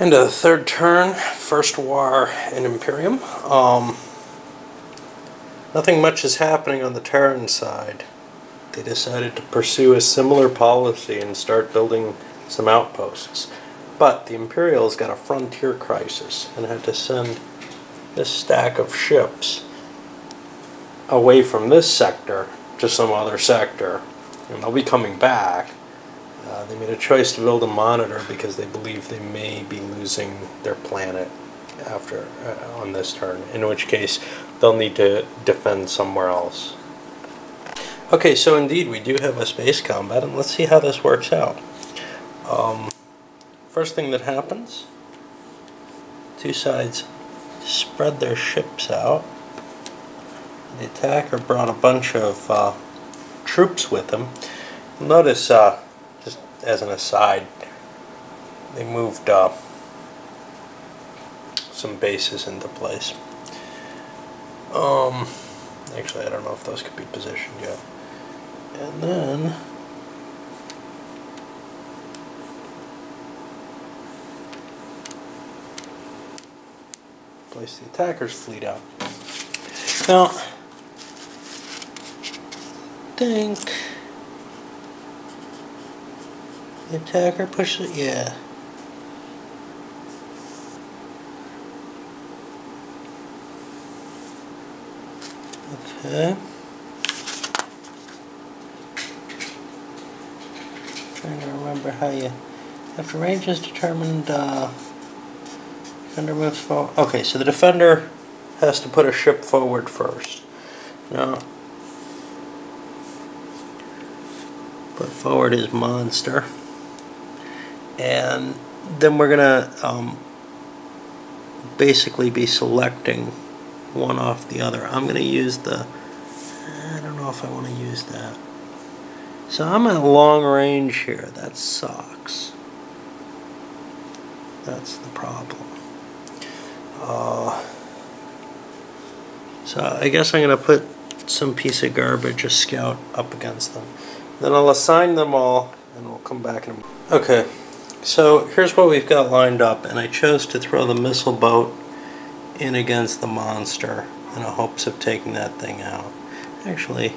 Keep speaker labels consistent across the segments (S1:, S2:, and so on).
S1: Into the third turn, first war in Imperium. Nothing much is happening on the Terran side. They decided to pursue a similar policy and start building some outposts. But the Imperials got a frontier crisis and had to send this stack of ships away from this sector to some other sector. And they'll be coming back. They made a choice to build a monitor because they believe they may be losing their planet after on this turn, in which case they'll need to defend somewhere else. Okay, so indeed we do have a space combat, and let's see how this works out. First thing that happens, two sides spread their ships out. The attacker brought a bunch of troops with him. Notice, just as an aside, they moved some bases into place. Actually, I don't know if those could be positioned yet. And then place the attacker's fleet out. Now, I think the attacker pushes it, yeah. Okay. Trying to remember how you, after range is determined, defender moves forward. Okay, so the defender has to put a ship forward first. Now, put forward his monster, and then we're gonna basically be selecting one off the other. I'm gonna use the, I don't know if I want to use that. So I'm at long range here. That sucks. That's the problem. So I guess I'm gonna put some piece of garbage, a scout, up against them. Then I'll assign them all, and we'll come back in a moment. Okay, so here's what we've got lined up, and I chose to throw the missile boat in against the monster in the hopes of taking that thing out. Actually,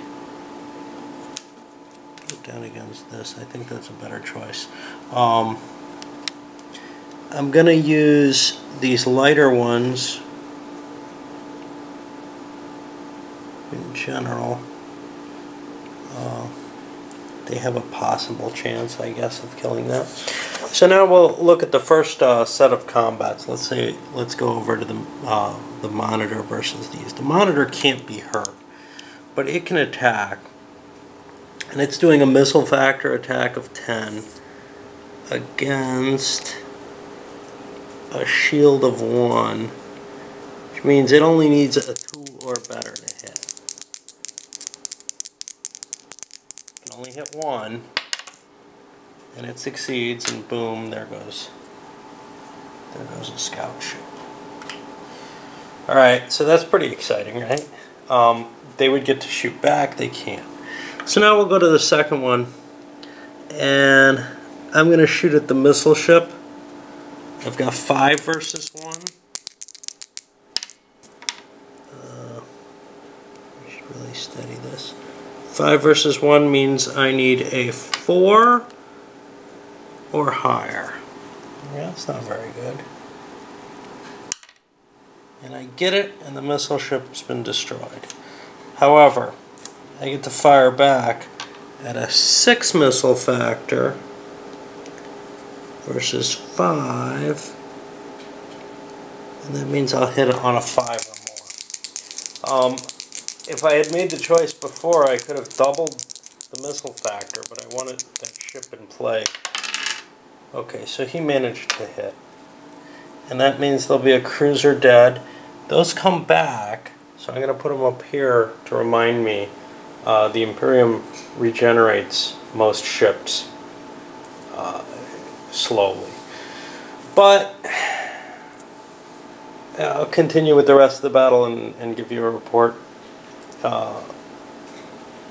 S1: put it down against this. I think that's a better choice. I'm gonna use these lighter ones in general. They have a possible chance, I guess, of killing that. So now we'll look at the first set of combats. Let's go over to the monitor versus these. The monitor can't be hurt, but it can attack, and it's doing a missile factor attack of 10 against a shield of 1, which means it only needs a 2 or better to hit. It can only hit 1, and it succeeds, and boom, there goes a scout ship. Alright, so that's pretty exciting, right? They would get to shoot back, they can't. So now we'll go to the second one, and I'm going to shoot at the missile ship. I've got 5 versus 1. I should really study this. 5 versus 1 means I need a 4 or higher. Yeah, that's not very good. And I get it, and the missile ship's been destroyed. However, I get to fire back at a 6 missile factor versus 5, and that means I'll hit it on a 5 or more. If I had made the choice before, I could have doubled the missile factor, but I wanted that ship in play. Okay, so he managed to hit, and that means there'll be a cruiser dead. Those come back, so I'm going to put them up here to remind me. The Imperium regenerates most ships slowly. But I'll continue with the rest of the battle and give you a report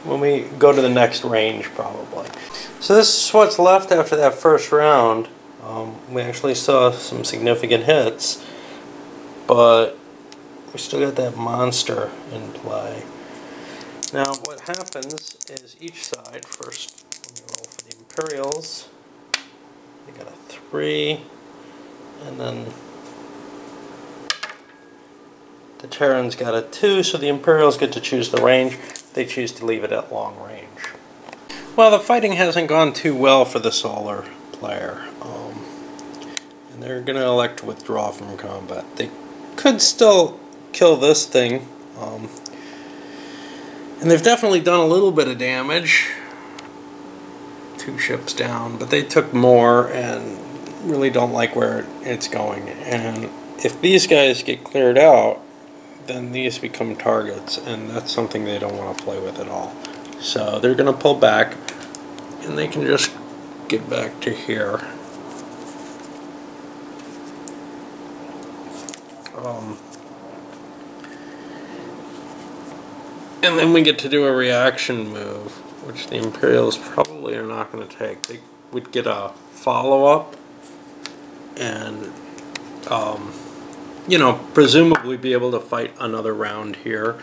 S1: when we go to the next range, probably. So this is what's left after that first round. We actually saw some significant hits, but we still got that monster in play. Now what happens is each side, first when you roll for the Imperials, they got a 3, and then the Terrans got a 2, so the Imperials get to choose the range. They choose to leave it at long range. Well, the fighting hasn't gone too well for the Solar player, and they're going to elect to withdraw from combat. They could still kill this thing, and they've definitely done a little bit of damage. 2 ships down, but they took more and really don't like where it's going. And if these guys get cleared out, then these become targets, and that's something they don't want to play with at all. So they're going to pull back, and they can just get back to here. And then we get to do a reaction move, which the Imperials probably are not going to take. They would get a follow-up and, you know, presumably be able to fight another round here,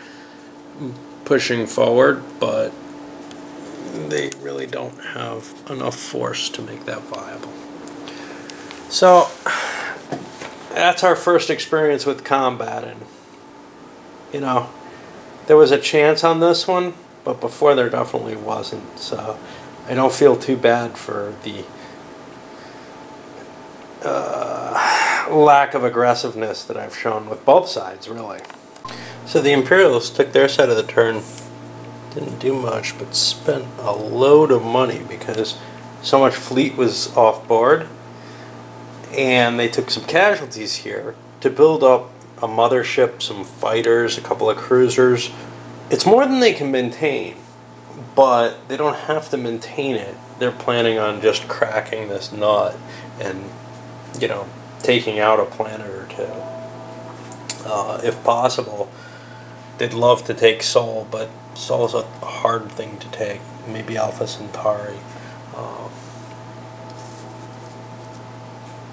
S1: pushing forward, but they really don't have enough force to make that viable. So that's our first experience with combat, and you know, there was a chance on this one, but before there definitely wasn't. So I don't feel too bad for the lack of aggressiveness that I've shown with both sides, really. So the Imperials took their side of the turn, didn't do much, but spent a load of money because so much fleet was off board, and they took some casualties here to build up a mothership, some fighters, a couple of cruisers. It's more than they can maintain, but they don't have to maintain it. They're planning on just cracking this nut and, you know, taking out a planet or two. If possible, they'd love to take Sol, but Sol's a hard thing to take. Maybe Alpha Centauri.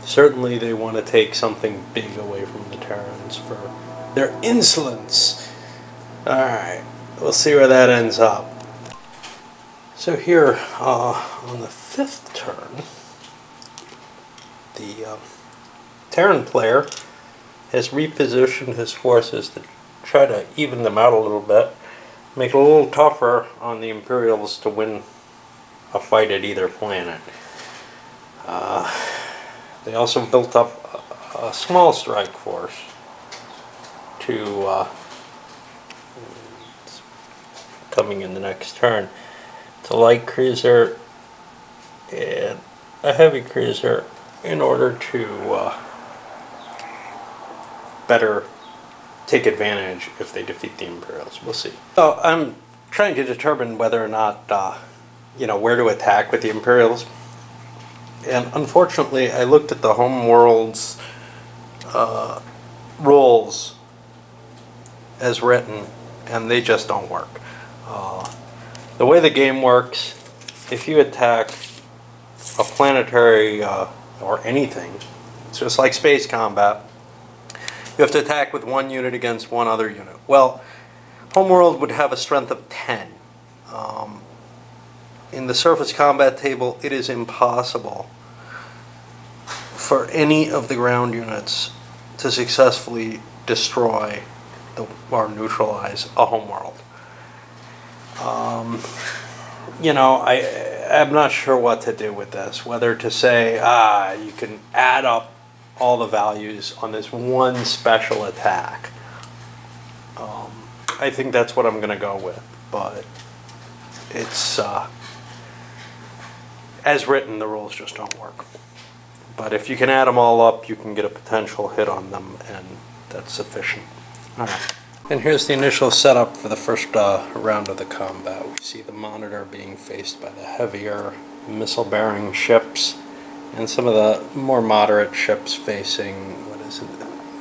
S1: Certainly they want to take something big away from the Terrans for their insolence. Alright, we'll see where that ends up. So here, on the 5th turn, the Terran player has repositioned his forces to try to even them out a little bit, make it a little tougher on the Imperials to win a fight at either planet. They also built up a small strike force to coming in the next turn. It's a light cruiser and a heavy cruiser in order to better take advantage if they defeat the Imperials. We'll see. So I'm trying to determine whether or not, you know, where to attack with the Imperials. And unfortunately, I looked at the Homeworld's rules as written, and they just don't work. The way the game works, if you attack a planetary or anything, it's just like space combat. You have to attack with one unit against one other unit. Well, Homeworld would have a strength of 10. In the surface combat table, it is impossible for any of the ground units to successfully destroy or neutralize a Homeworld. You know, I'm not sure what to do with this. Whether to say, you can add up all the values on this one special attack. I think that's what I'm going to go with, but it's as written, the rules just don't work. But if you can add them all up, you can get a potential hit on them, and that's sufficient. Alright. And here's the initial setup for the first round of the combat. We see the Monitor being faced by the heavier missile-bearing ships, and some of the more moderate ships facing, what is it?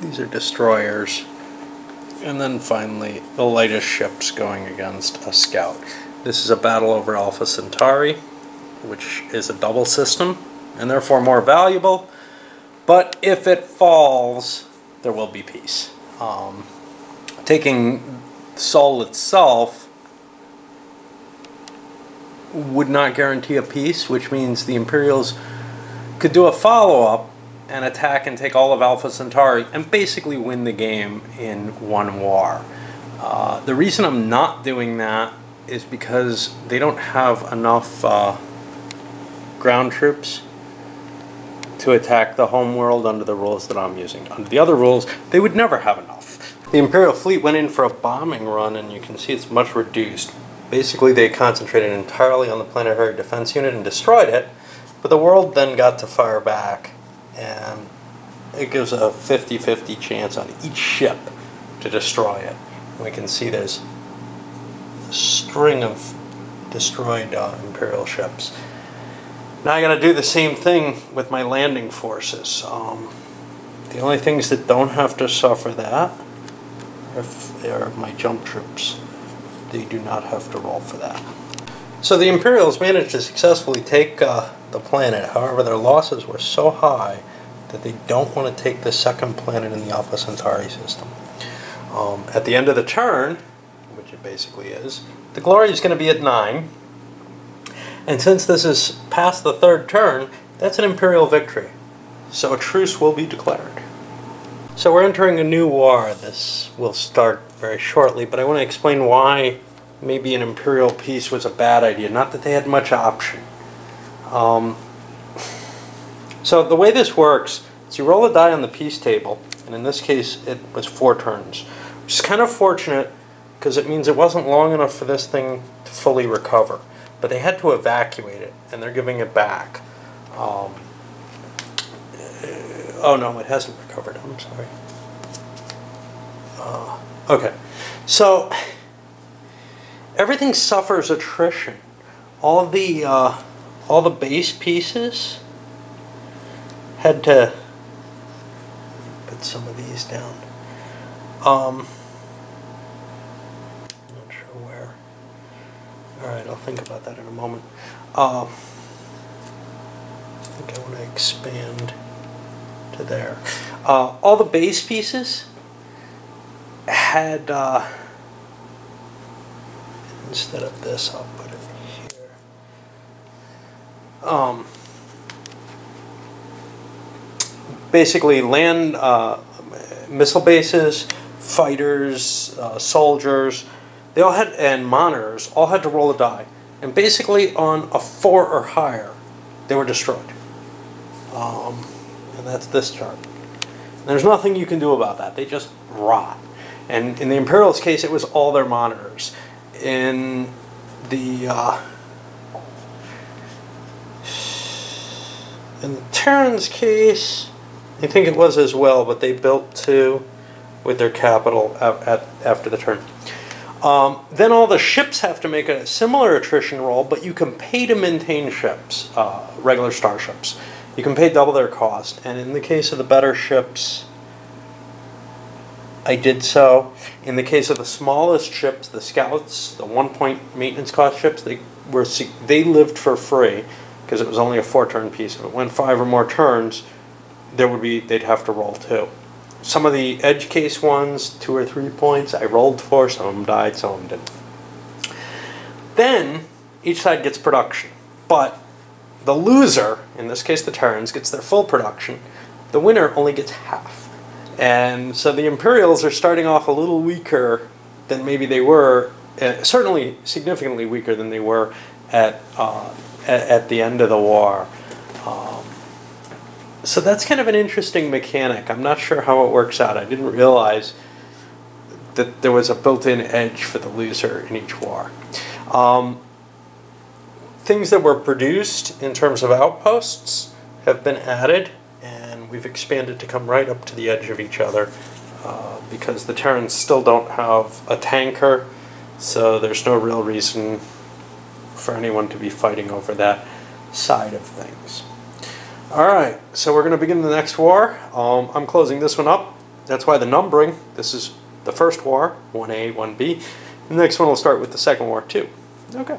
S1: These are destroyers. And then finally, the lightest ships going against a scout. This is a battle over Alpha Centauri, which is a double system. and therefore more valuable. But if it falls, there will be peace. Taking Seoul itself would not guarantee a peace, which means the Imperials could do a follow-up and attack and take all of Alpha Centauri and basically win the game in one war. The reason I'm not doing that is because they don't have enough ground troops to attack the home world under the rules that I'm using. Under the other rules, they would never have enough. The Imperial fleet went in for a bombing run, and you can see it's much reduced. Basically, they concentrated entirely on the planetary defense unit and destroyed it, but the world then got to fire back, and it gives a 50-50 chance on each ship to destroy it. And we can see there's a string of destroyed Imperial ships. Now I got to do the same thing with my landing forces. The only things that don't have to suffer that are my jump troops. They do not have to roll for that. So the Imperials managed to successfully take the planet. However, their losses were so high that they don't want to take the second planet in the Alpha Centauri system. At the end of the turn, which it basically is, the glory is going to be at 9. And since this is past the third turn, that's an Imperial victory. So a truce will be declared. So we're entering a new war. This will start very shortly, but I want to explain why maybe an Imperial peace was a bad idea. Not that they had much option. So the way this works is you roll a die on the peace table, and in this case it was 4 turns. Which is kind of fortunate because it means it wasn't long enough for this thing to fully recover. But they had to evacuate it, and they're giving it back. Oh no, it hasn't recovered. I'm sorry. Okay, so everything suffers attrition. All the base pieces had to put some of these down. I'm not sure where. Alright, I'll think about that in a moment. I think I want to expand to there. All the base pieces had, instead of this, I'll put it here. Basically, land missile bases, fighters, soldiers, they all had, and monitors, all had to roll a die. And basically on a 4 or higher, they were destroyed. And that's this chart. And there's nothing you can do about that. They just rot. And in the Imperials' case, it was all their monitors. In the Terran's case, I think it was as well, but they built 2 with their capital after the turn. Then all the ships have to make a similar attrition roll, but you can pay to maintain ships, regular starships. You can pay double their cost, and in the case of the better ships, I did so. In the case of the smallest ships, the scouts, the 1-point maintenance cost ships, they lived for free because it was only a 4-turn piece. If it went 5 or more turns, they'd have to roll 2. Some of the edge case ones, 2 or 3 points, I rolled for. Some of them died, some of them didn't. Then each side gets production, but the loser, in this case the Terrans, gets their full production. The winner only gets half. And so the Imperials are starting off a little weaker than maybe they were, certainly significantly weaker than they were at the end of the war. So that's kind of an interesting mechanic. I'm not sure how it works out. I didn't realize that there was a built-in edge for the loser in each war. Things that were produced in terms of outposts have been added, and we've expanded to come right up to the edge of each other because the Terrans still don't have a tanker, so there's no real reason for anyone to be fighting over that side of things. Alright, so we're going to begin the next war. I'm closing this one up. That's why the numbering, this is the first war, 1A, 1B. The next one will start with the second war, too. Okay.